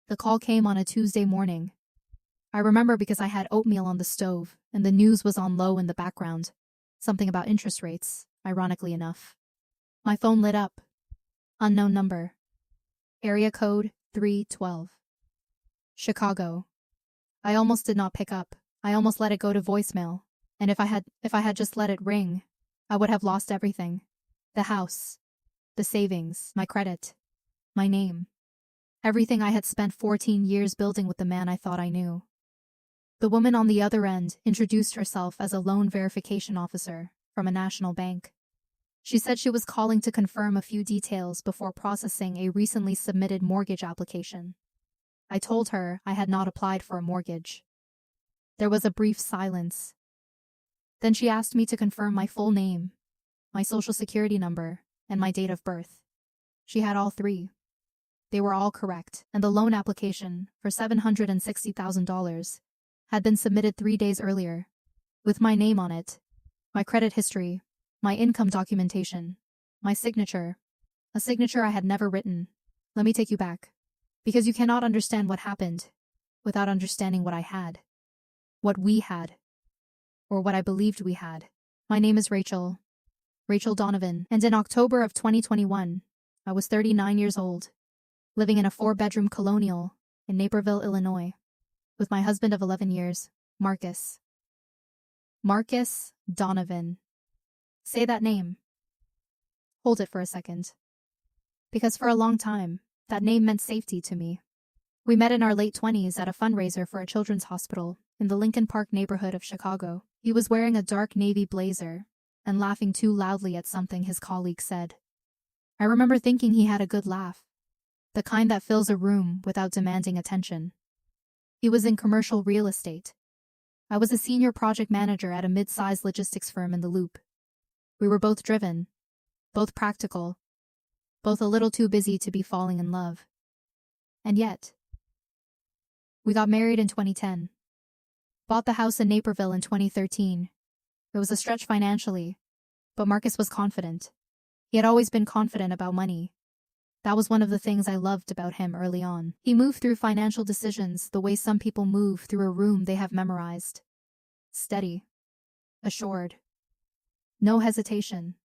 The call came on a Tuesday morning. I remember because I had oatmeal on the stove, and the news was on low in the background. Something about interest rates, ironically enough. My phone lit up. Unknown number. Area code 312. Chicago. I almost did not pick up. I almost let it go to voicemail. And if I had just let it ring, I would have lost everything. The house, the savings, my credit, my name. Everything I had spent 14 years building with the man I thought I knew. The woman on the other end introduced herself as a loan verification officer from a national bank. She said she was calling to confirm a few details before processing a recently submitted mortgage application. I told her I had not applied for a mortgage. There was a brief silence. Then she asked me to confirm my full name, my social security number, and my date of birth. She had all three. They were all correct, and the loan application for $760,000 had been submitted 3 days earlier, with my name on it, my credit history, my income documentation, my signature, a signature I had never written. Let me take you back, because you cannot understand what happened without understanding what I had, what we had, or what I believed we had. My name is Rachel Donovan, and in October of 2021, I was 39 years old, living in a 4-bedroom colonial in Naperville, Illinois, with my husband of 11 years, Marcus Donovan. Say that name. Hold it for a second. Because for a long time, that name meant safety to me. We met in our late 20s at a fundraiser for a children's hospital in the Lincoln Park neighborhood of Chicago. He was wearing a dark navy blazer and laughing too loudly at something his colleague said. I remember thinking he had a good laugh, the kind that fills a room without demanding attention. He was in commercial real estate. I was a senior project manager at a mid-sized logistics firm in the Loop. We were both driven, both practical, both a little too busy to be falling in love. And yet, we got married in 2010. Bought the house in Naperville in 2013. It was a stretch financially, but Marcus was confident. He had always been confident about money. That was one of the things I loved about him early on. He moved through financial decisions the way some people move through a room they have memorized. Steady. Assured. No hesitation.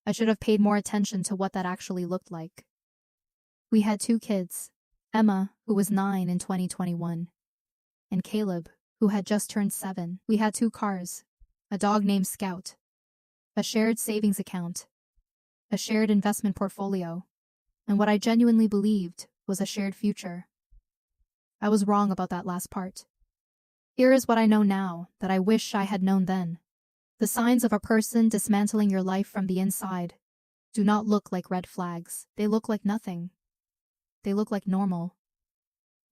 I should have paid more attention to what that actually looked like. We had 2 kids, Emma, who was 9 in 2021, and Caleb, who had just turned 7. We had 2 cars, a dog named Scout, a shared savings account, a shared investment portfolio, and what I genuinely believed was a shared future. I was wrong about that last part. Here is what I know now that I wish I had known then. The signs of a person dismantling your life from the inside do not look like red flags. They look like nothing. They look like normal.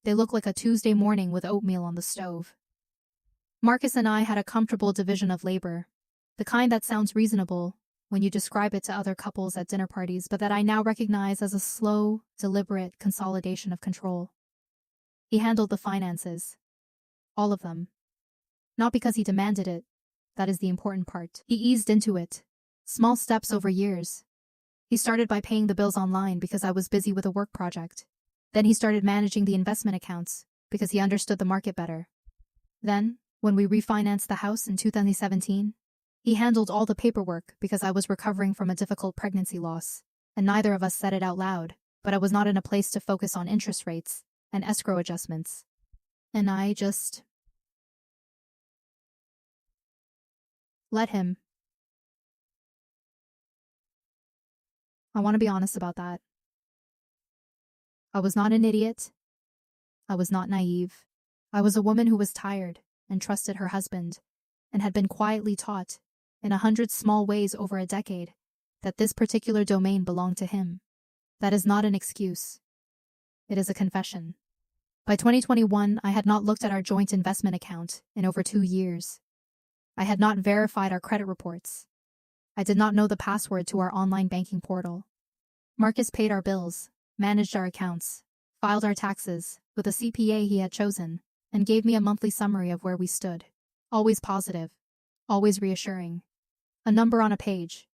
They look like a Tuesday morning with oatmeal on the stove. Marcus and I had a comfortable division of labor, the kind that sounds reasonable when you describe it to other couples at dinner parties, but that I now recognize as a slow, deliberate consolidation of control. He handled the finances. All of them. Not because he demanded it. That is the important part. He eased into it. Small steps over years. He started by paying the bills online because I was busy with a work project. Then he started managing the investment accounts because he understood the market better. Then, when we refinanced the house in 2017, he handled all the paperwork because I was recovering from a difficult pregnancy loss, and neither of us said it out loud, but I was not in a place to focus on interest rates and escrow adjustments. And I just let him. I want to be honest about that. I was not an idiot. I was not naive. I was a woman who was tired and trusted her husband, and had been quietly taught, in 100 small ways over a decade, that this particular domain belonged to him. That is not an excuse. It is a confession. By 2021, I had not looked at our joint investment account in over 2 years. I had not verified our credit reports. I did not know the password to our online banking portal. Marcus paid our bills, managed our accounts, filed our taxes with a CPA he had chosen, and gave me a monthly summary of where we stood. Always positive, always reassuring. A number on a page.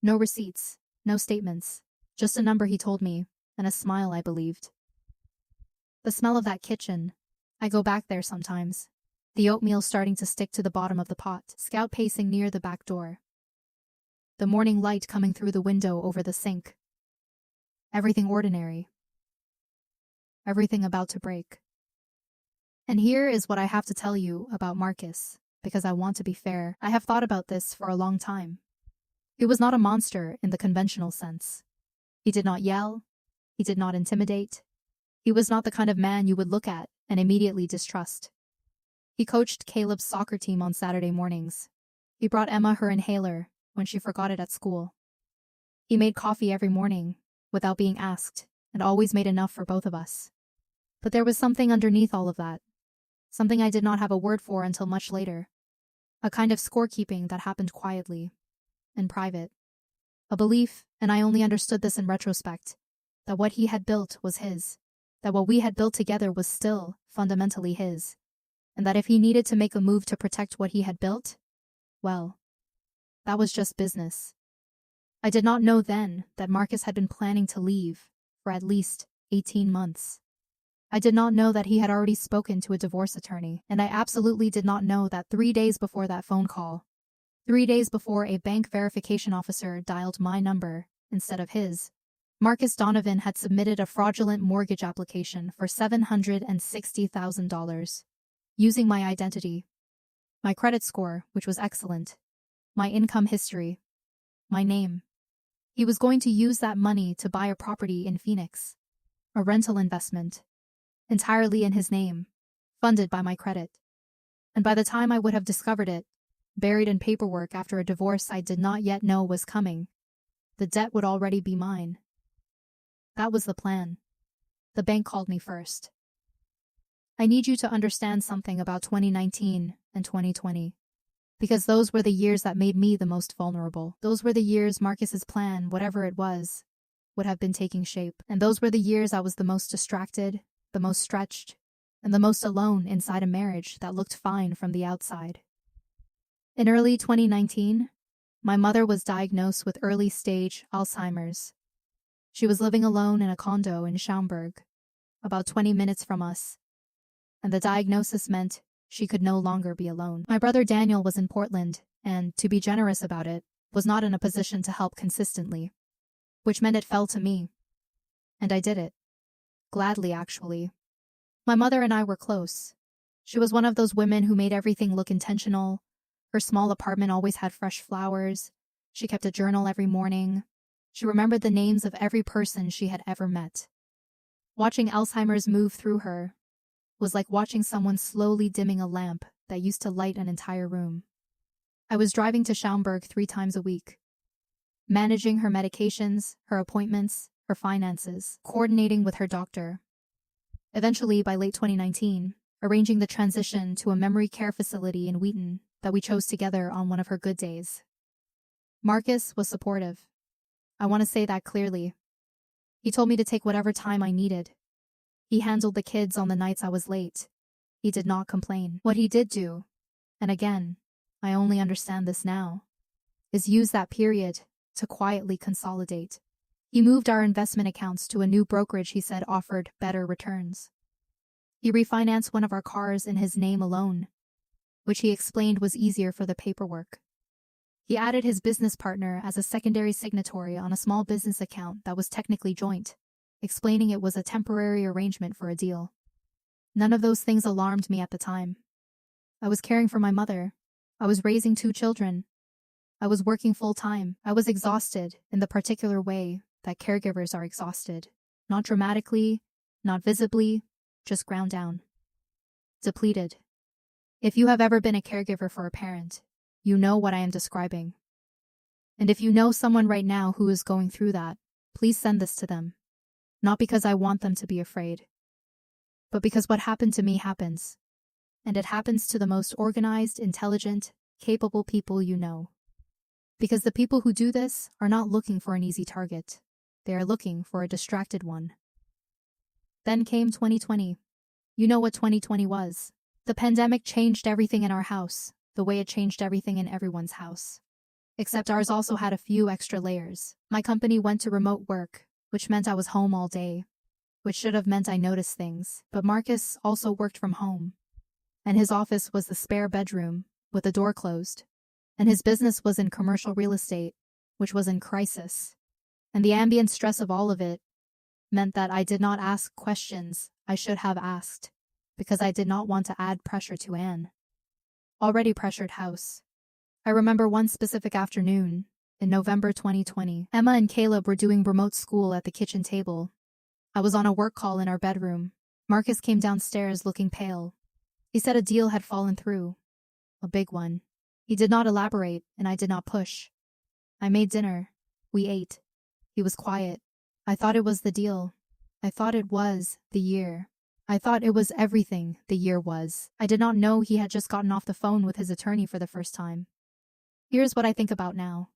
No receipts, no statements, just a number he told me, and a smile I believed. The smell of that kitchen. I go back there sometimes. The oatmeal starting to stick to the bottom of the pot. Scout pacing near the back door. The morning light coming through the window over the sink. Everything ordinary. Everything about to break. And here is what I have to tell you about Marcus, because I want to be fair. I have thought about this for a long time. He was not a monster in the conventional sense. He did not yell. He did not intimidate. He was not the kind of man you would look at and immediately distrust. He coached Caleb's soccer team on Saturday mornings. He brought Emma her inhaler when she forgot it at school. He made coffee every morning without being asked and always made enough for both of us. But there was something underneath all of that. Something I did not have a word for until much later. A kind of scorekeeping that happened quietly, in private. A belief, and I only understood this in retrospect, that what he had built was his, that what we had built together was still fundamentally his, and that if he needed to make a move to protect what he had built, well, that was just business. I did not know then that Marcus had been planning to leave for at least 18 months. I did not know that he had already spoken to a divorce attorney, and I absolutely did not know that 3 days before that phone call, 3 days before a bank verification officer dialed my number instead of his, Marcus Donovan had submitted a fraudulent mortgage application for $760,000, using my identity, my credit score, which was excellent, my income history, my name. He was going to use that money to buy a property in Phoenix, a rental investment, entirely in his name, funded by my credit. And by the time I would have discovered it, buried in paperwork after a divorce I did not yet know was coming, the debt would already be mine. That was the plan. The bank called me first. I need you to understand something about 2019 and 2020, because those were the years that made me the most vulnerable. Those were the years Marcus's plan, whatever it was, would have been taking shape. And those were the years I was the most distracted, the most stretched, and the most alone inside a marriage that looked fine from the outside. In early 2019, my mother was diagnosed with early-stage Alzheimer's. She was living alone in a condo in Schaumburg, about 20 minutes from us, and the diagnosis meant she could no longer be alone. My brother Daniel was in Portland, and, to be generous about it, was not in a position to help consistently, which meant it fell to me. And I did it. Gladly, actually. My mother and I were close. She was one of those women who made everything look intentional. Her small apartment always had fresh flowers. She kept a journal every morning. She remembered the names of every person she had ever met. Watching Alzheimer's move through her was like watching someone slowly dimming a lamp that used to light an entire room. I was driving to Schaumburg 3 times a week, managing her medications, her appointments, her finances, coordinating with her doctor. Eventually, by late 2019, arranging the transition to a memory care facility in Wheaton that we chose together on one of her good days. Marcus was supportive. I want to say that clearly. He told me to take whatever time I needed. He handled the kids on the nights I was late. He did not complain. What he did do, and again, I only understand this now, is use that period to quietly consolidate. He moved our investment accounts to a new brokerage he said offered better returns. He refinanced one of our cars in his name alone, which he explained was easier for the paperwork. He added his business partner as a secondary signatory on a small business account that was technically joint, explaining it was a temporary arrangement for a deal. None of those things alarmed me at the time. I was caring for my mother. I was raising 2 children. I was working full-time. I was exhausted in the particular way that caregivers are exhausted. Not dramatically, not visibly, just ground down. Depleted. If you have ever been a caregiver for a parent, you know what I am describing. And if you know someone right now who is going through that, please send this to them. Not because I want them to be afraid, but because what happened to me happens. And it happens to the most organized, intelligent, capable people you know. Because the people who do this are not looking for an easy target. They are looking for a distracted one. Then came 2020. You know what 2020 was. The pandemic changed everything in our house, the way it changed everything in everyone's house. Except ours also had a few extra layers. My company went to remote work, which meant I was home all day. which should have meant I noticed things, but Marcus also worked from home, and his office was the spare bedroom with the door closed, and his business was in commercial real estate, which was in crisis, and the ambient stress of all of it meant that I did not ask questions I should have asked, because I did not want to add pressure to Anne. Already pressured house. I remember one specific afternoon, in November 2020, Emma and Caleb were doing remote school at the kitchen table. I was on a work call in our bedroom. Marcus came downstairs looking pale. He said a deal had fallen through. A big one. He did not elaborate, and I did not push. I made dinner. We ate. He was quiet. I thought it was the deal. I thought it was the year. I thought it was everything the year was. I did not know he had just gotten off the phone with his attorney for the first time. Here's what I think about now.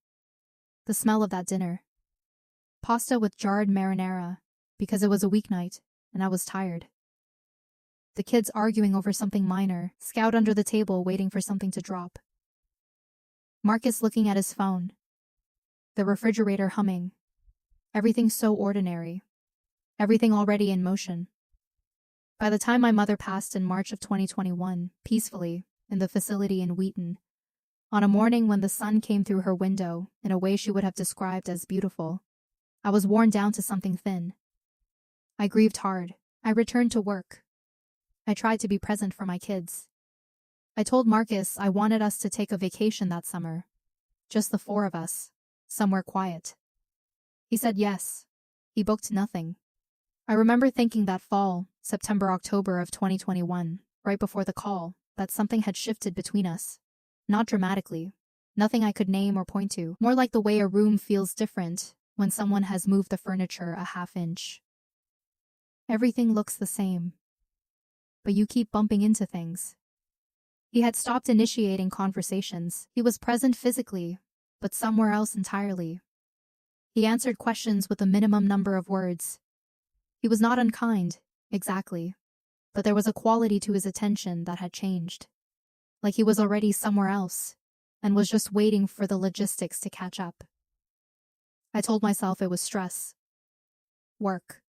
The smell of that dinner. Pasta with jarred marinara, because it was a weeknight, and I was tired. The kids arguing over something minor, Scout under the table waiting for something to drop. Marcus looking at his phone. The refrigerator humming. Everything so ordinary. Everything already in motion. By the time my mother passed in March of 2021, peacefully, in the facility in Wheaton, on a morning when the sun came through her window in a way she would have described as beautiful, I was worn down to something thin. I grieved hard. I returned to work. I tried to be present for my kids. I told Marcus I wanted us to take a vacation that summer. Just the four of us. Somewhere quiet. He said yes. He booked nothing. I remember thinking that fall, September, October of 2021, right before the call, that something had shifted between us. Not dramatically. Nothing I could name or point to. More like the way a room feels different when someone has moved the furniture a half inch. Everything looks the same. But you keep bumping into things. He had stopped initiating conversations. He was present physically, but somewhere else entirely. He answered questions with a minimum number of words. He was not unkind, exactly, but there was a quality to his attention that had changed. Like he was already somewhere else, and was just waiting for the logistics to catch up. I told myself it was stress. Work.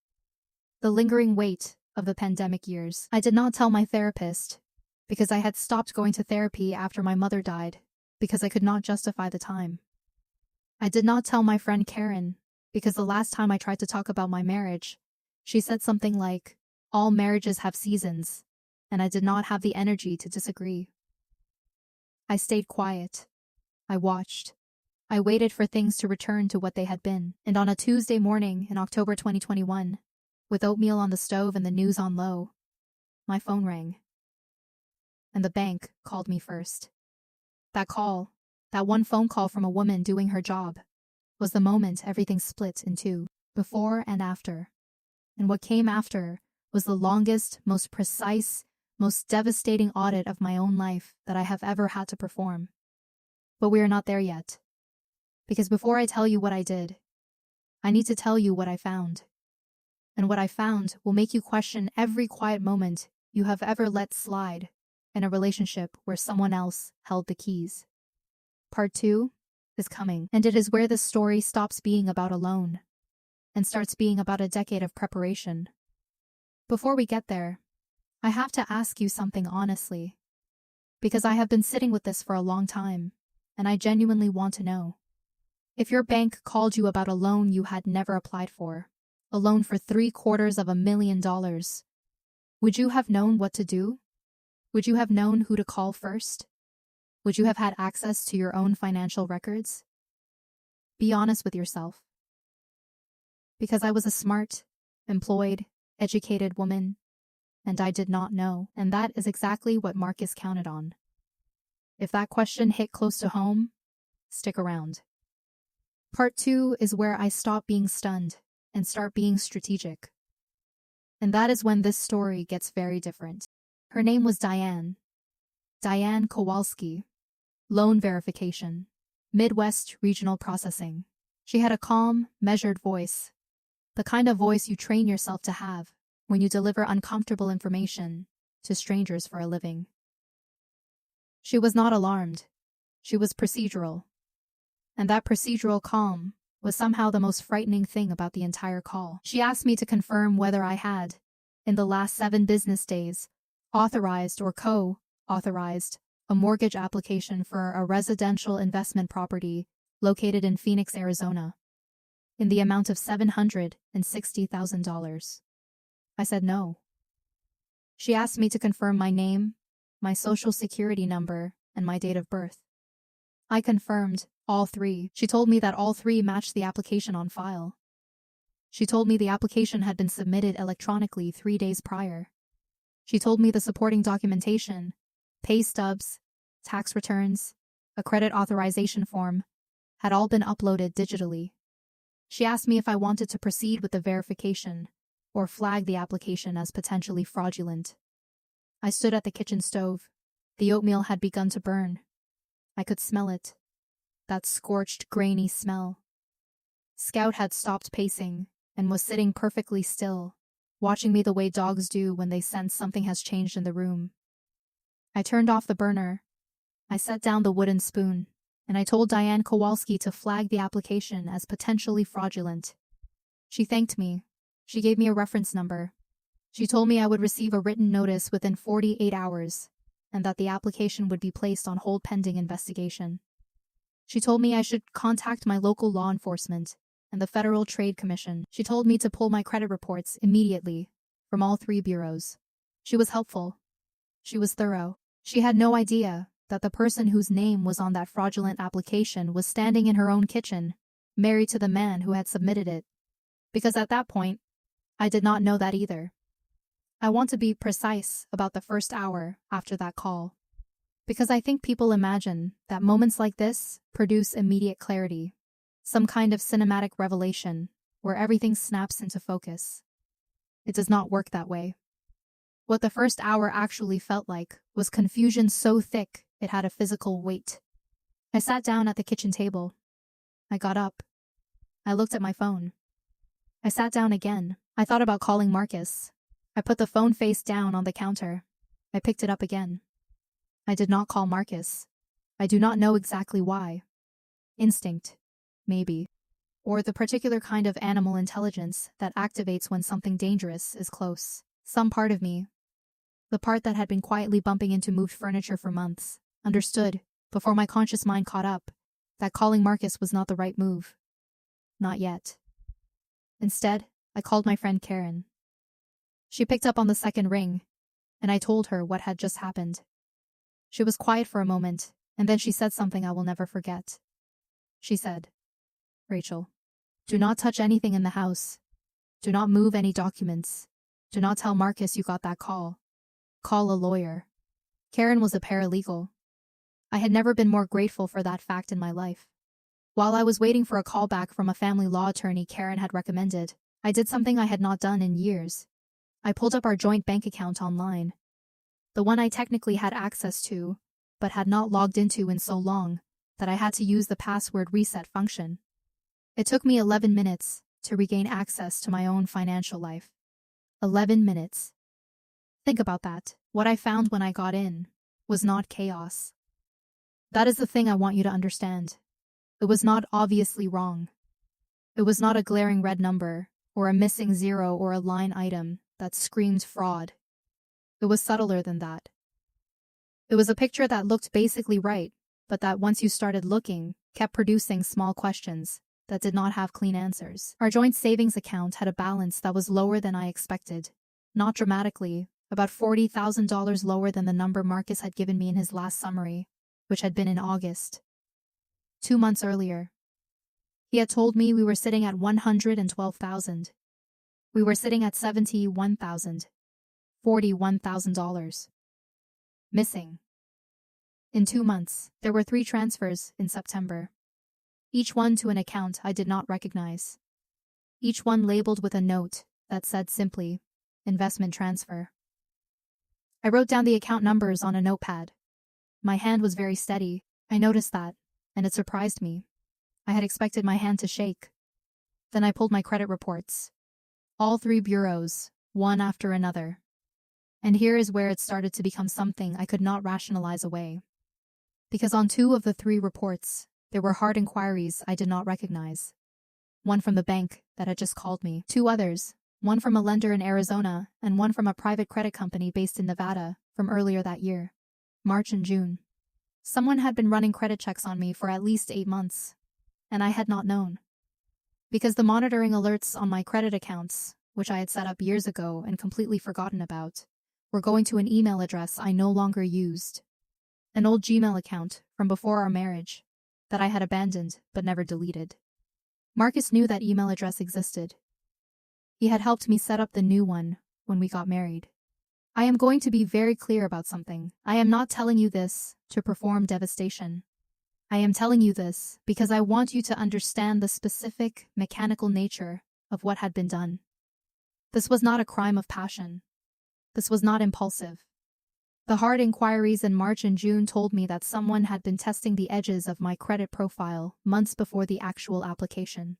The lingering weight of the pandemic years. I did not tell my therapist, because I had stopped going to therapy after my mother died, because I could not justify the time. I did not tell my friend Karen, because the last time I tried to talk about my marriage, she said something like, all marriages have seasons, and I did not have the energy to disagree. I stayed quiet. I watched. I waited for things to return to what they had been, and on a Tuesday morning in October 2021, with oatmeal on the stove and the news on low, my phone rang. And the bank called me first. That call, that one phone call from a woman doing her job, was the moment everything split in two, before and after. And what came after was the longest, most precise, most devastating audit of my own life that I have ever had to perform. But we are not there yet. Because before I tell you what I did, I need to tell you what I found. And what I found will make you question every quiet moment you have ever let slide in a relationship where someone else held the keys. Part 2 is coming, and it is where this story stops being about alone and starts being about a decade of preparation. Before we get there, I have to ask you something honestly, because I have been sitting with this for a long time, and I genuinely want to know. If your bank called you about a loan you had never applied for, a loan for $750,000, would you have known what to do? Would you have known who to call first? Would you have had access to your own financial records? Be honest with yourself. Because I was a smart, employed, educated woman, and I did not know, and that is exactly what Marcus counted on. If that question hit close to home, stick around. Part 2 is where I stop being stunned and start being strategic. And that is when this story gets very different. Her name was Diane. Diane Kowalski. Loan verification. Midwest Regional Processing. She had a calm, measured voice. The kind of voice you train yourself to have when you deliver uncomfortable information to strangers for a living. She was not alarmed. She was procedural. And that procedural calm was somehow the most frightening thing about the entire call. She asked me to confirm whether I had, in the last 7 business days, authorized or co-authorized a mortgage application for a residential investment property located in Phoenix, Arizona, in the amount of $760,000. I said no. She asked me to confirm my name, my social security number, and my date of birth. I confirmed all 3. She told me that all 3 matched the application on file. She told me the application had been submitted electronically 3 days prior. She told me the supporting documentation, pay stubs, tax returns, a credit authorization form, had all been uploaded digitally. She asked me if I wanted to proceed with the verification or flag the application as potentially fraudulent. I stood at the kitchen stove. The oatmeal had begun to burn. I could smell it. That scorched, grainy smell. Scout had stopped pacing and was sitting perfectly still, watching me the way dogs do when they sense something has changed in the room. I turned off the burner. I set down the wooden spoon, and I told Diane Kowalski to flag the application as potentially fraudulent. She thanked me. She gave me a reference number. She told me I would receive a written notice within 48 hours, and that the application would be placed on hold pending investigation. She told me I should contact my local law enforcement and the Federal Trade Commission. She told me to pull my credit reports immediately from all 3 bureaus. She was helpful. She was thorough. She had no idea that the person whose name was on that fraudulent application was standing in her own kitchen, married to the man who had submitted it. Because at that point, I did not know that either. I want to be precise about the first hour after that call, because I think people imagine that moments like this produce immediate clarity, some kind of cinematic revelation where everything snaps into focus. It does not work that way. What the first hour actually felt like was confusion so thick it had a physical weight. I sat down at the kitchen table. I got up. I looked at my phone. I sat down again. I thought about calling Marcus. I put the phone face down on the counter. I picked it up again. I did not call Marcus. I do not know exactly why. Instinct, maybe. Or the particular kind of animal intelligence that activates when something dangerous is close. Some part of me, the part that had been quietly bumping into moved furniture for months, understood, before my conscious mind caught up, that calling Marcus was not the right move. Not yet. Instead, I called my friend Karen. She picked up on the second ring, and I told her what had just happened. She was quiet for a moment, and then she said something I will never forget. She said, "Rachel, do not touch anything in the house. Do not move any documents. Do not tell Marcus you got that call. Call a lawyer." Karen was a paralegal. I had never been more grateful for that fact in my life. While I was waiting for a call back from a family law attorney Karen had recommended, I did something I had not done in years. I pulled up our joint bank account online. The one I technically had access to, but had not logged into in so long that I had to use the password reset function. It took me 11 minutes to regain access to my own financial life. 11 minutes. Think about that. What I found when I got in was not chaos. That is the thing I want you to understand. It was not obviously wrong. It was not a glaring red number, or a missing zero or a line item that screamed fraud. It was subtler than that. It was a picture that looked basically right, but that once you started looking, kept producing small questions that did not have clean answers. Our joint savings account had a balance that was lower than I expected. Not dramatically, about $40,000 lower than the number Marcus had given me in his last summary, which had been in August. 2 months earlier. He had told me we were sitting at $112,000. We were sitting at $71,000. $41,000. Missing. In 2 months, there were 3 transfers in September. Each one to an account I did not recognize. Each one labeled with a note that said simply, investment transfer. I wrote down the account numbers on a notepad. My hand was very steady. I noticed that, and it surprised me. I had expected my hand to shake. Then I pulled my credit reports. All 3 bureaus, one after another. And here is where it started to become something I could not rationalize away. Because on 2 of the 3 reports, there were hard inquiries I did not recognize. one from the bank that had just called me, 2 others, one from a lender in Arizona and one from a private credit company based in Nevada from earlier that year, March and June. Someone had been running credit checks on me for at least 8 months, and I had not known. Because the monitoring alerts on my credit accounts, which I had set up years ago and completely forgotten about, were going to an email address I no longer used. An old Gmail account from before our marriage that I had abandoned but never deleted. Marcus knew that email address existed. He had helped me set up the new one when we got married. I am going to be very clear about something. I am not telling you this to perform devastation. I am telling you this because I want you to understand the specific, mechanical nature of what had been done. This was not a crime of passion. This was not impulsive. The hard inquiries in March and June told me that someone had been testing the edges of my credit profile months before the actual application.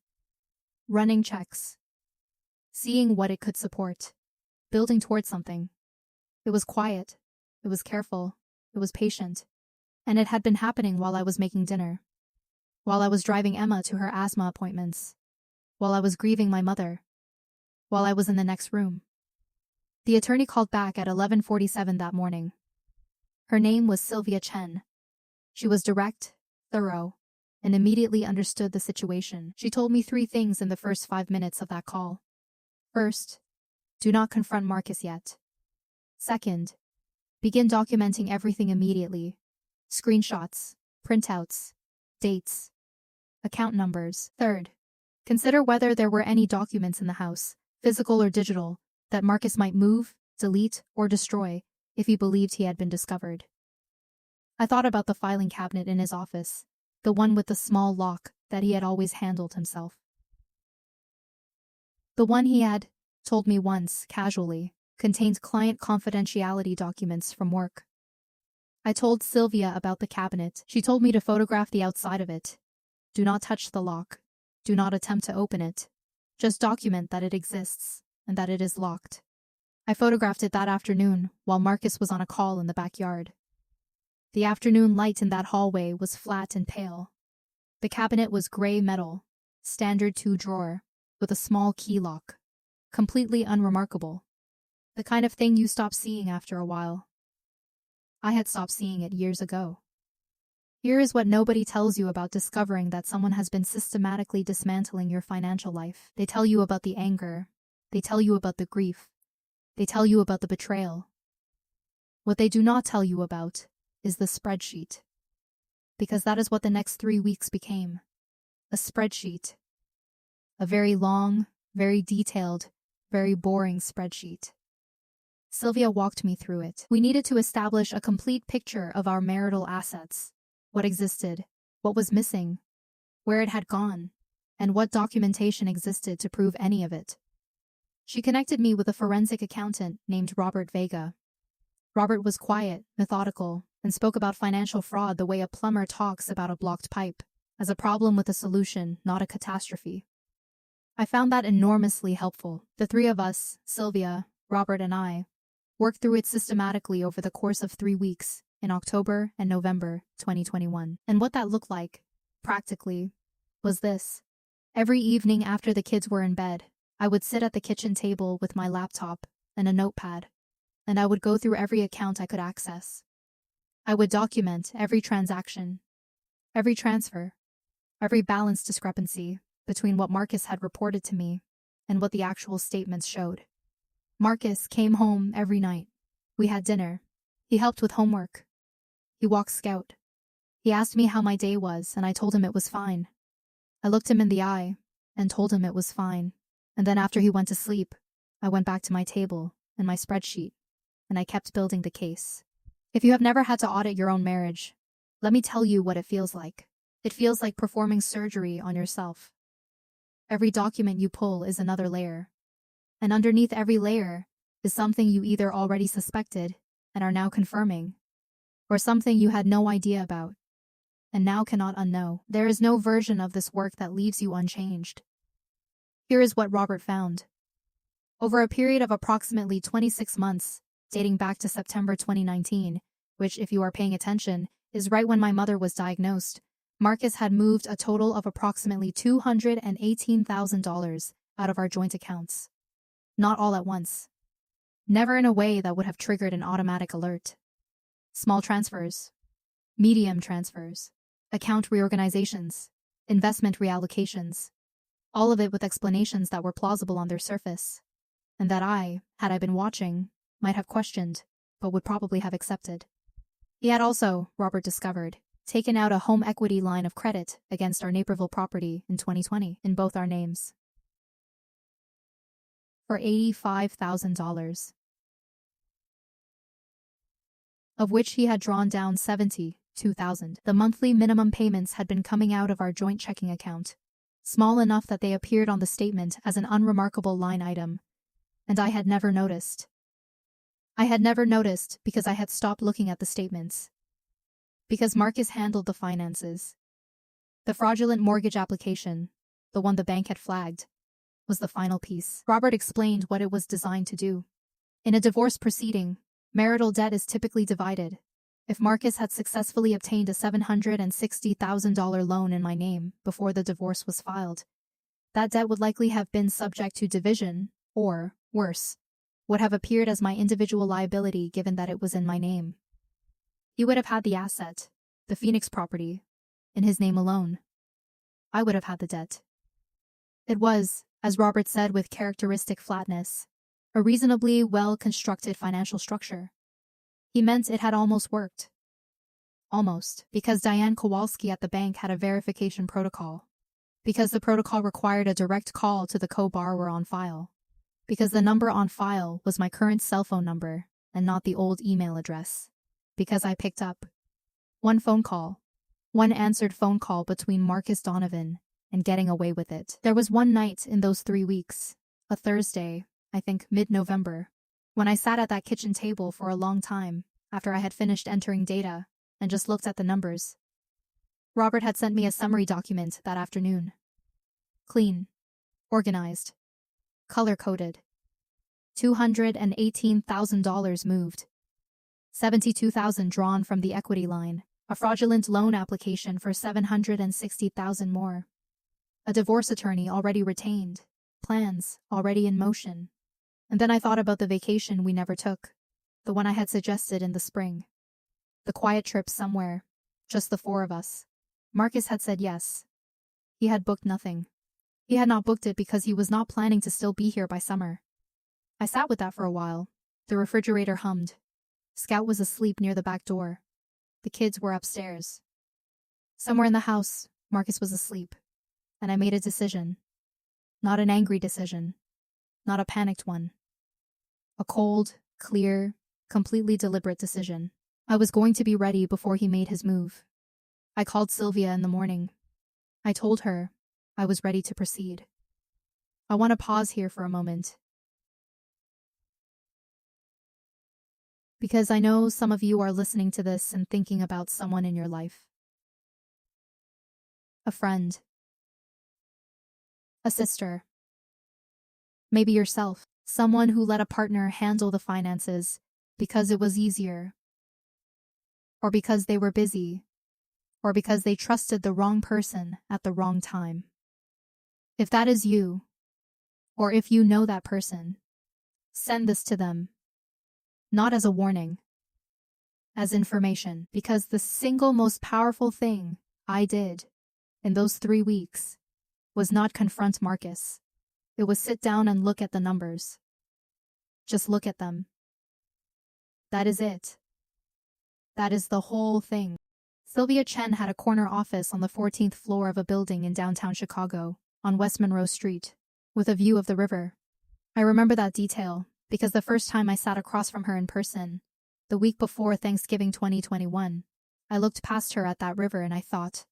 Running checks. Seeing what it could support. Building towards something. It was quiet. It was careful. It was patient. And it had been happening while I was making dinner. While I was driving Emma to her asthma appointments. While I was grieving my mother. While I was in the next room. The attorney called back at 11:47 that morning. Her name was Sylvia Chen. She was direct, thorough, and immediately understood the situation. She told me 3 things in the first 5 minutes of that call. First, do not confront Marcus yet. Second, begin documenting everything immediately. Screenshots, printouts, dates, account numbers. Third, consider whether there were any documents in the house, physical or digital, that Marcus might move, delete, or destroy if he believed he had been discovered. I thought about the filing cabinet in his office, the one with the small lock that he had always handled himself. The one he had told me once, casually, contained client confidentiality documents from work. I told Sylvia about the cabinet. She told me to photograph the outside of it. Do not touch the lock. Do not attempt to open it. Just document that it exists and that it is locked. I photographed it that afternoon while Marcus was on a call in the backyard. The afternoon light in that hallway was flat and pale. The cabinet was gray metal, standard 2-drawer, with a small key lock. Completely unremarkable. The kind of thing you stop seeing after a while. I had stopped seeing it years ago. Here is what nobody tells you about discovering that someone has been systematically dismantling your financial life. They tell you about the anger. They tell you about the grief. They tell you about the betrayal. What they do not tell you about is the spreadsheet. Because that is what the next 3 weeks became. A spreadsheet. A very long, very detailed, very boring spreadsheet. Sylvia walked me through it. We needed to establish a complete picture of our marital assets. What existed, what was missing, where it had gone, and what documentation existed to prove any of it. She connected me with a forensic accountant named Robert Vega. Robert was quiet, methodical, and spoke about financial fraud the way a plumber talks about a blocked pipe, as a problem with a solution, not a catastrophe. I found that enormously helpful. The 3 of us, Sylvia, Robert, and I, worked through it systematically over the course of 3 weeks in October and November 2021. And what that looked like, practically, was this. Every evening after the kids were in bed, I would sit at the kitchen table with my laptop and a notepad, and I would go through every account I could access. I would document every transaction, every transfer, every balance discrepancy between what Marcus had reported to me and what the actual statements showed. Marcus came home every night. We had dinner. He helped with homework. He walked scout. He asked me how my day was, and I told him it was fine. I looked him in the eye and told him it was fine. And then after he went to sleep, I went back to my table and my spreadsheet, and I kept building the case. If you have never had to audit your own marriage, let me tell you what it feels like. It feels like performing surgery on yourself. Every document you pull is another layer. And underneath every layer is something you either already suspected and are now confirming, or something you had no idea about and now cannot unknow. There is no version of this work that leaves you unchanged. Here is what Robert found. Over a period of approximately 26 months, dating back to September 2019, which, if you are paying attention, is right when my mother was diagnosed, Marcus had moved a total of approximately $218,000 out of our joint accounts. Not all at once. Never in a way that would have triggered an automatic alert. Small transfers, medium transfers, account reorganizations, investment reallocations, all of it with explanations that were plausible on their surface, and that I, had I been watching, might have questioned, but would probably have accepted. He had also, Robert discovered, taken out a home equity line of credit against our Naperville property in 2020 in both our names for $85,000, of which he had drawn down $72,000. The monthly minimum payments had been coming out of our joint checking account, small enough that they appeared on the statement as an unremarkable line item, and I had never noticed. I had never noticed because I had stopped looking at the statements. Because Marcus handled the finances. The fraudulent mortgage application, the one the bank had flagged, was the final piece. Robert explained what it was designed to do. In a divorce proceeding, marital debt is typically divided. If Marcus had successfully obtained a $760,000 loan in my name before the divorce was filed, that debt would likely have been subject to division, or, worse, would have appeared as my individual liability given that it was in my name. He would have had the asset, the Phoenix property, in his name alone. I would have had the debt. It was, as Robert said with characteristic flatness, a reasonably well-constructed financial structure. He meant it had almost worked. Almost, because Diane Kowalski at the bank had a verification protocol. Because the protocol required a direct call to the co-borrower on file. Because the number on file was my current cell phone number and not the old email address. Because I picked up one phone call, one answered phone call between Marcus Donovan and getting away with it. There was one night in those 3 weeks, a Thursday, I think mid-November, when I sat at that kitchen table for a long time after I had finished entering data and just looked at the numbers. Robert had sent me a summary document that afternoon. Clean, organized, color-coded. $218,000 moved. $72,000 drawn from the equity line, a fraudulent loan application for $760,000 more. A divorce attorney already retained, plans already in motion. And then I thought about the vacation we never took, the one I had suggested in the spring. The quiet trip somewhere, just the four of us. Marcus had said yes. He had booked nothing. He had not booked it because he was not planning to still be here by summer. I sat with that for a while. The refrigerator hummed. Scout was asleep near the back door. The kids were upstairs. Somewhere in the house, Marcus was asleep. And I made a decision. Not an angry decision. Not a panicked one. A cold, clear, completely deliberate decision. I was going to be ready before he made his move. I called Sylvia in the morning. I told her I was ready to proceed. I want to pause here for a moment. Because I know some of you are listening to this and thinking about someone in your life. A friend. A sister. Maybe yourself. Someone who let a partner handle the finances because it was easier. Or because they were busy. Or because they trusted the wrong person at the wrong time. If that is you, or if you know that person, send this to them. Not as a warning, as information, because the single most powerful thing I did in those 3 weeks was not confront Marcus. It was sit down and look at the numbers. Just look at them. That is it. That is the whole thing. Sylvia Chen had a corner office on the 14th floor of a building in downtown Chicago, on West Monroe Street, with a view of the river. I remember that detail because the first time I sat across from her in person, the week before Thanksgiving 2021, I looked past her at that river and I thought,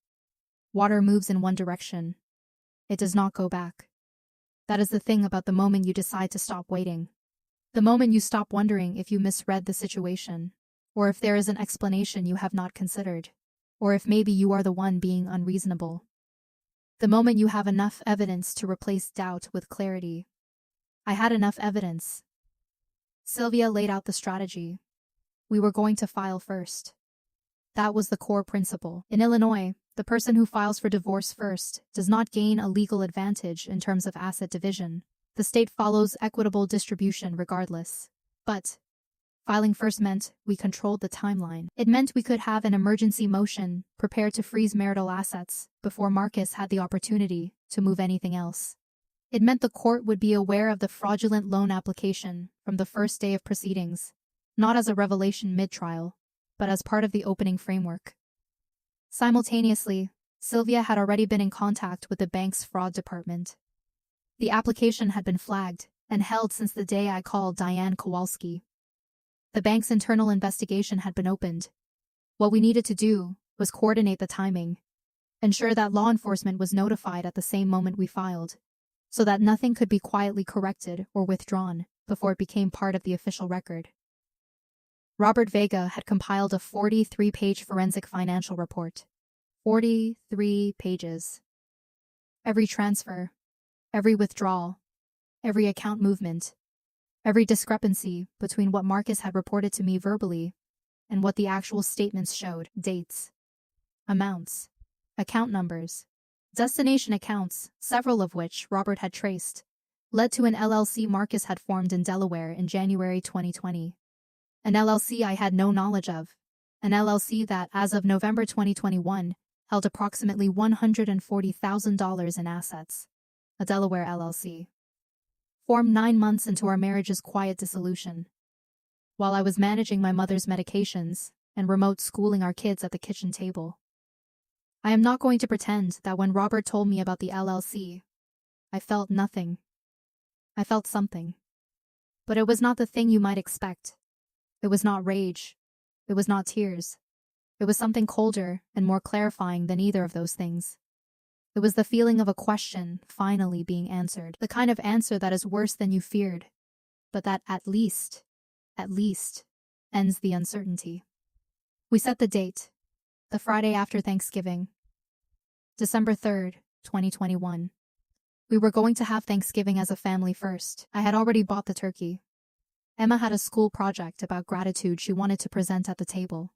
water moves in one direction. It does not go back. That is the thing about the moment you decide to stop waiting. The moment you stop wondering if you misread the situation, or if there is an explanation you have not considered, or if maybe you are the one being unreasonable. The moment you have enough evidence to replace doubt with clarity. I had enough evidence. Sylvia laid out the strategy. We were going to file first. That was the core principle. In Illinois, The person who files for divorce first does not gain a legal advantage in terms of asset division. The state follows equitable distribution regardless. But filing first meant we controlled the timeline. It meant we could have an emergency motion prepared to freeze marital assets before Marcus had the opportunity to move anything else. It meant the court would be aware of the fraudulent loan application from the first day of proceedings, not as a revelation mid-trial, but as part of the opening framework. Simultaneously, Sylvia had already been in contact with the bank's fraud department. The application had been flagged and held since the day I called Diane Kowalski. The bank's internal investigation had been opened. What we needed to do was coordinate the timing, ensure that law enforcement was notified at the same moment we filed, so that nothing could be quietly corrected or withdrawn before it became part of the official record. Robert Vega had compiled a 43-page forensic financial report. 43 pages. Every transfer, every withdrawal, every account movement, every discrepancy between what Marcus had reported to me verbally and what the actual statements showed, dates, amounts, account numbers, destination accounts, several of which Robert had traced, led to an LLC Marcus had formed in Delaware in January 2020. An LLC I had no knowledge of, an LLC that, as of November 2021, held approximately $140,000 in assets, a Delaware LLC. Formed 9 months into our marriage's quiet dissolution. While I was managing my mother's medications and remote schooling our kids at the kitchen table. I am not going to pretend that when Robert told me about the LLC, I felt nothing. I felt something. But it was not the thing you might expect. It was not rage. It was not tears. It was something colder and more clarifying than either of those things. It was the feeling of a question finally being answered, the kind of answer that is worse than you feared, but that at least, ends the uncertainty. We set the date, the Friday after Thanksgiving, December 3rd, 2021. We were going to have Thanksgiving as a family first. I had already bought the turkey. Emma had a school project about gratitude she wanted to present at the table.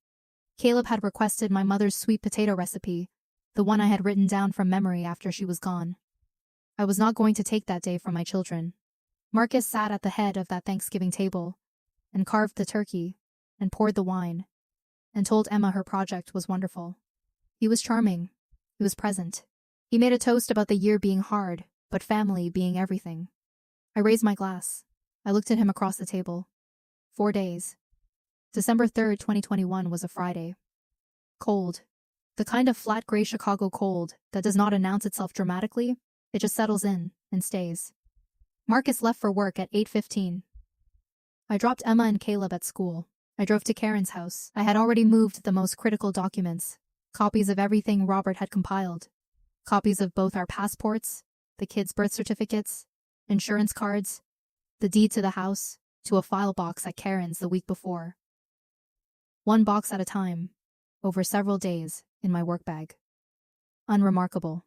Caleb had requested my mother's sweet potato recipe, the one I had written down from memory after she was gone. I was not going to take that day from my children. Marcus sat at the head of that Thanksgiving table and carved the turkey and poured the wine and told Emma her project was wonderful. He was charming. He was present. He made a toast about the year being hard, but family being everything. I raised my glass. I looked at him across the table. 4 days. December 3rd, 2021 was a Friday. Cold. The kind of flat gray Chicago cold that does not announce itself dramatically, it just settles in and stays. Marcus left for work at 8:15. I dropped Emma and Caleb at school. I drove to Karen's house. I had already moved the most critical documents, copies of everything Robert had compiled, copies of both our passports, the kids' birth certificates, insurance cards, the deed to the house, to a file box at Karen's the week before. One box at a time, over several days, in my work bag. Unremarkable.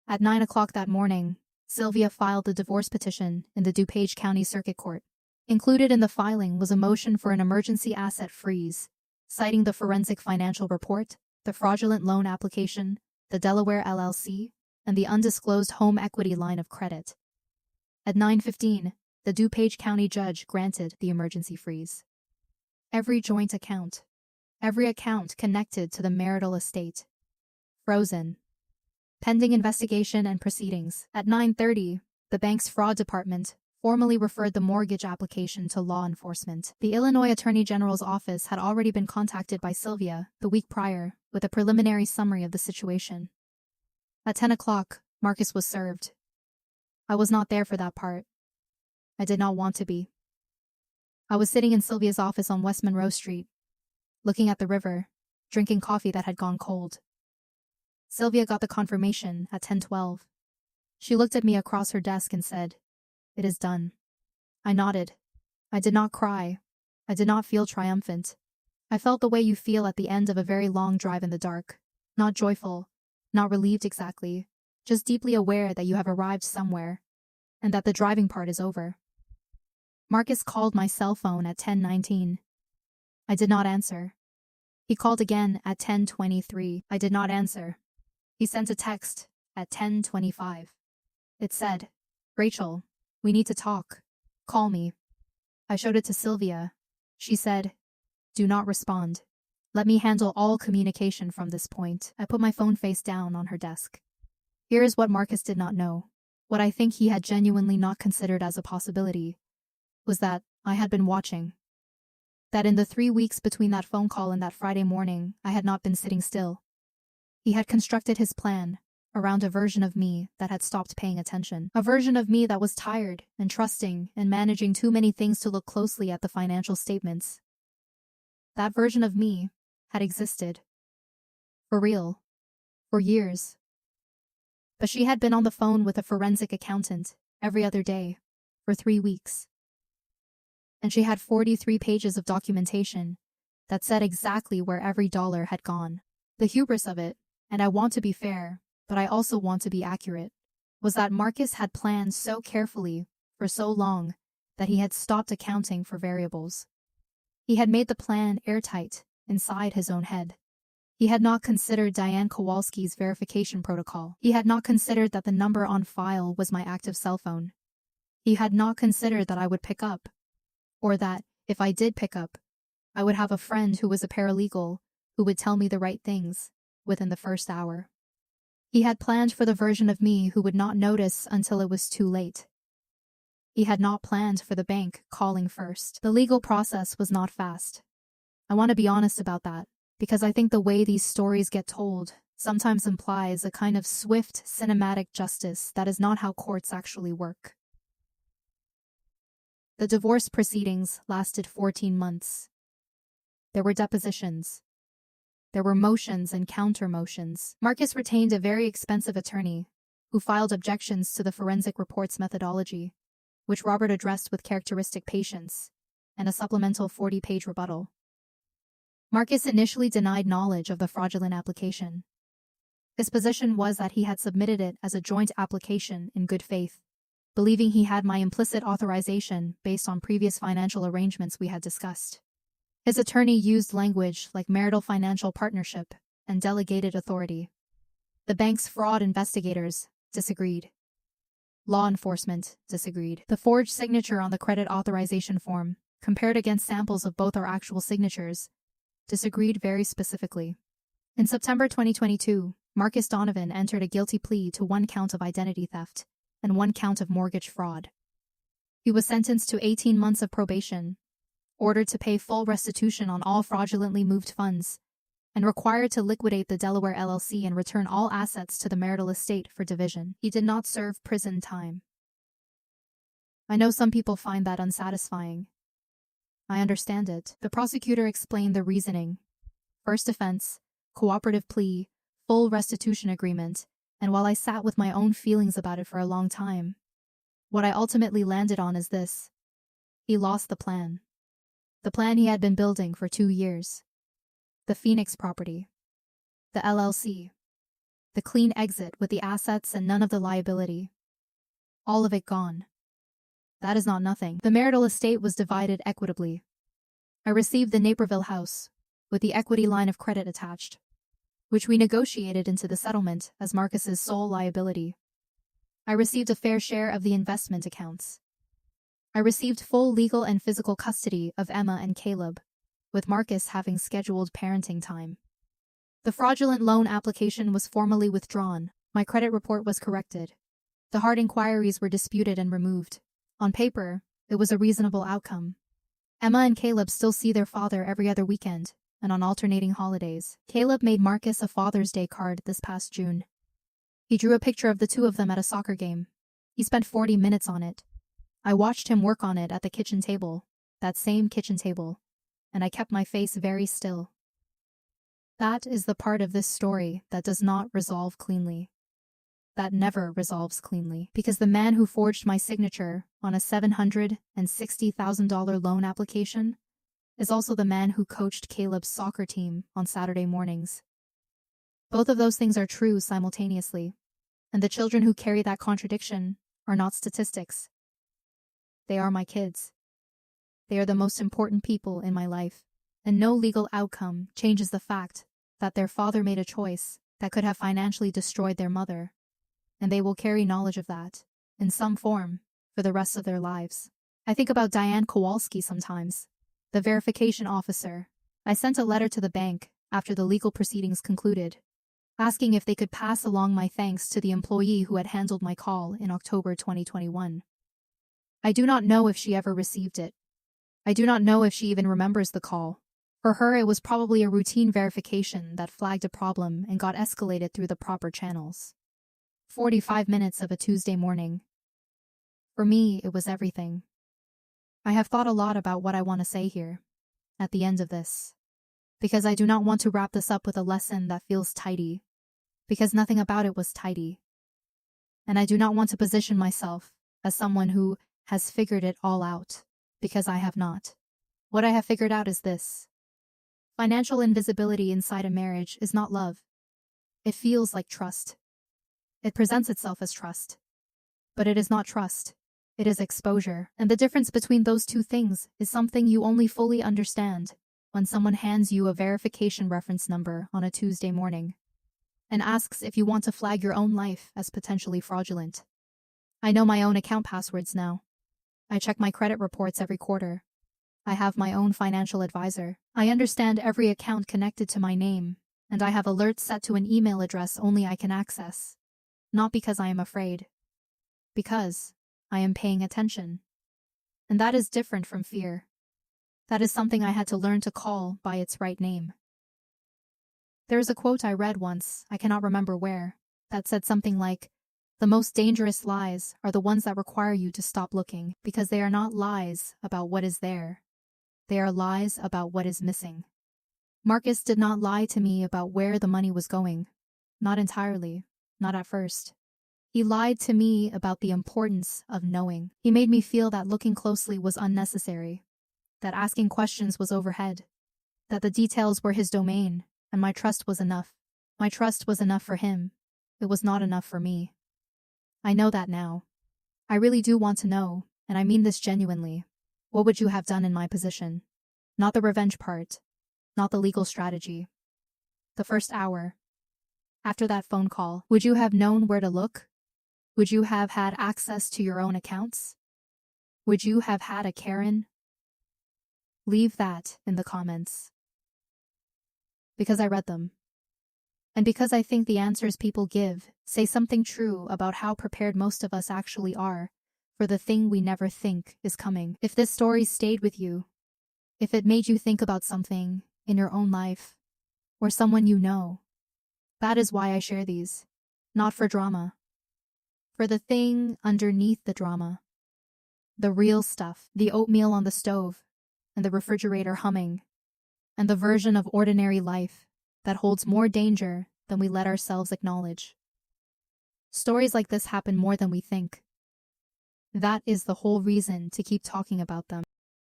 At 9 o'clock that morning, Sylvia filed the divorce petition in the DuPage County Circuit Court. Included in the filing was a motion for an emergency asset freeze, citing the forensic financial report, the fraudulent loan application, the Delaware LLC, and the undisclosed home equity line of credit. At 9:15, the DuPage County judge granted the emergency freeze. Every joint account, every account connected to the marital estate, frozen. Pending investigation and proceedings. At 9:30, the bank's fraud department formally referred the mortgage application to law enforcement. The Illinois Attorney General's office had already been contacted by Sylvia the week prior with a preliminary summary of the situation. At 10 o'clock, Marcus was served. I was not there for that part. I did not want to be. I was sitting in Sylvia's office on West Monroe Street, looking at the river, drinking coffee that had gone cold. Sylvia got the confirmation at 10:12. She looked at me across her desk and said, "It is done." I nodded. I did not cry. I did not feel triumphant. I felt the way you feel at the end of a very long drive in the dark. Not joyful, not relieved exactly, just deeply aware that you have arrived somewhere, and that the driving part is over. Marcus called my cell phone at 10:19. I did not answer. He called again at 10:23. I did not answer. He sent a text at 10:25. It said, "Rachel, we need to talk. Call me." I showed it to Sylvia. She said, "Do not respond. Let me handle all communication from this point." I put my phone face down on her desk. Here is what Marcus did not know. What I think he had genuinely not considered as a possibility was that I had been watching. That in the 3 weeks between that phone call and that Friday morning, I had not been sitting still. He had constructed his plan around a version of me that had stopped paying attention. A version of me that was tired and trusting and managing too many things to look closely at the financial statements. That version of me had existed. For real. For years. But she had been on the phone with a forensic accountant every other day for 3 weeks. And she had 43 pages of documentation that said exactly where every dollar had gone. The hubris of it, and I want to be fair, but I also want to be accurate, was that Marcus had planned so carefully for so long that he had stopped accounting for variables. He had made the plan airtight inside his own head. He had not considered Diane Kowalski's verification protocol. He had not considered that the number on file was my active cell phone. He had not considered that I would pick up, or that, if I did pick up, I would have a friend who was a paralegal who would tell me the right things within the first hour. He had planned for the version of me who would not notice until it was too late. He had not planned for the bank calling first. The legal process was not fast. I want to be honest about that, because I think the way these stories get told sometimes implies a kind of swift, cinematic justice that is not how courts actually work. The divorce proceedings lasted 14 months. There were depositions. There were motions and counter-motions. Marcus retained a very expensive attorney who filed objections to the forensic report's methodology, which Robert addressed with characteristic patience, and a supplemental 40-page rebuttal. Marcus initially denied knowledge of the fraudulent application. His position was that he had submitted it as a joint application in good faith, believing he had my implicit authorization based on previous financial arrangements we had discussed. His attorney used language like marital financial partnership and delegated authority. The bank's fraud investigators disagreed. Law enforcement disagreed. The forged signature on the credit authorization form, compared against samples of both our actual signatures, disagreed very specifically. In September 2022, Marcus Donovan entered a guilty plea to 1 count of identity theft and 1 count of mortgage fraud. He was sentenced to 18 months of probation, ordered to pay full restitution on all fraudulently moved funds, and required to liquidate the Delaware LLC and return all assets to the marital estate for division. He did not serve prison time. I know some people find that unsatisfying. I understand it. The prosecutor explained the reasoning. First offense, cooperative plea, full restitution agreement, and while I sat with my own feelings about it for a long time, what I ultimately landed on is this. He lost the plan. The plan he had been building for 2 years. The Phoenix property. The LLC. The clean exit with the assets and none of the liability. All of it gone. That is not nothing. The marital estate was divided equitably. I received the Naperville house, with the equity line of credit attached, which we negotiated into the settlement as Marcus's sole liability. I received a fair share of the investment accounts. I received full legal and physical custody of Emma and Caleb, with Marcus having scheduled parenting time. The fraudulent loan application was formally withdrawn. My credit report was corrected. The hard inquiries were disputed and removed. On paper, it was a reasonable outcome. Emma and Caleb still see their father every other weekend and on alternating holidays. Caleb made Marcus a Father's Day card this past June. He drew a picture of the two of them at a soccer game. He spent 40 minutes on it. I watched him work on it at the kitchen table, that same kitchen table, and I kept my face very still. That is the part of this story that does not resolve cleanly. That never resolves cleanly, because the man who forged my signature on a $760,000 loan application is also the man who coached Caleb's soccer team on Saturday mornings. Both of those things are true simultaneously, and the children who carry that contradiction are not statistics. They are my kids. They are the most important people in my life, and no legal outcome changes the fact that their father made a choice that could have financially destroyed their mother, and they will carry knowledge of that, in some form, for the rest of their lives. I think about Diane Kowalski sometimes, the verification officer. I sent a letter to the bank after the legal proceedings concluded, asking if they could pass along my thanks to the employee who had handled my call in October 2021. I do not know if she ever received it. I do not know if she even remembers the call. For her, it was probably a routine verification that flagged a problem and got escalated through the proper channels. 45 minutes of a Tuesday morning. For me, it was everything. I have thought a lot about what I want to say here, at the end of this, because I do not want to wrap this up with a lesson that feels tidy, because nothing about it was tidy. And I do not want to position myself as someone who has figured it all out, because I have not. What I have figured out is this. Financial invisibility inside a marriage is not love. It feels like trust. It presents itself as trust. But it is not trust. It is exposure. And the difference between those two things is something you only fully understand when someone hands you a verification reference number on a Tuesday morning and asks if you want to flag your own life as potentially fraudulent. I know my own account passwords now. I check my credit reports every quarter. I have my own financial advisor. I understand every account connected to my name, and I have alerts set to an email address only I can access. Not because I am afraid. Because I am paying attention. And that is different from fear. That is something I had to learn to call by its right name. There is a quote I read once, I cannot remember where, that said something like, "The most dangerous lies are the ones that require you to stop looking, because they are not lies about what is there. They are lies about what is missing." Marcus did not lie to me about where the money was going. Not entirely. Not at first. He lied to me about the importance of knowing. He made me feel that looking closely was unnecessary, that asking questions was overhead, that the details were his domain, and my trust was enough. My trust was enough for him. It was not enough for me. I know that now. I really do want to know, and I mean this genuinely. What would you have done in my position? Not the revenge part, not the legal strategy. The first hour. After that phone call, would you have known where to look? Would you have had access to your own accounts? Would you have had a Karen? Leave that in the comments. Because I read them. And because I think the answers people give say something true about how prepared most of us actually are for the thing we never think is coming. If this story stayed with you, if it made you think about something in your own life, or someone you know, that is why I share these. Not for drama. For the thing underneath the drama. The real stuff. The oatmeal on the stove, and the refrigerator humming, and the version of ordinary life that holds more danger than we let ourselves acknowledge. Stories like this happen more than we think. That is the whole reason to keep talking about them.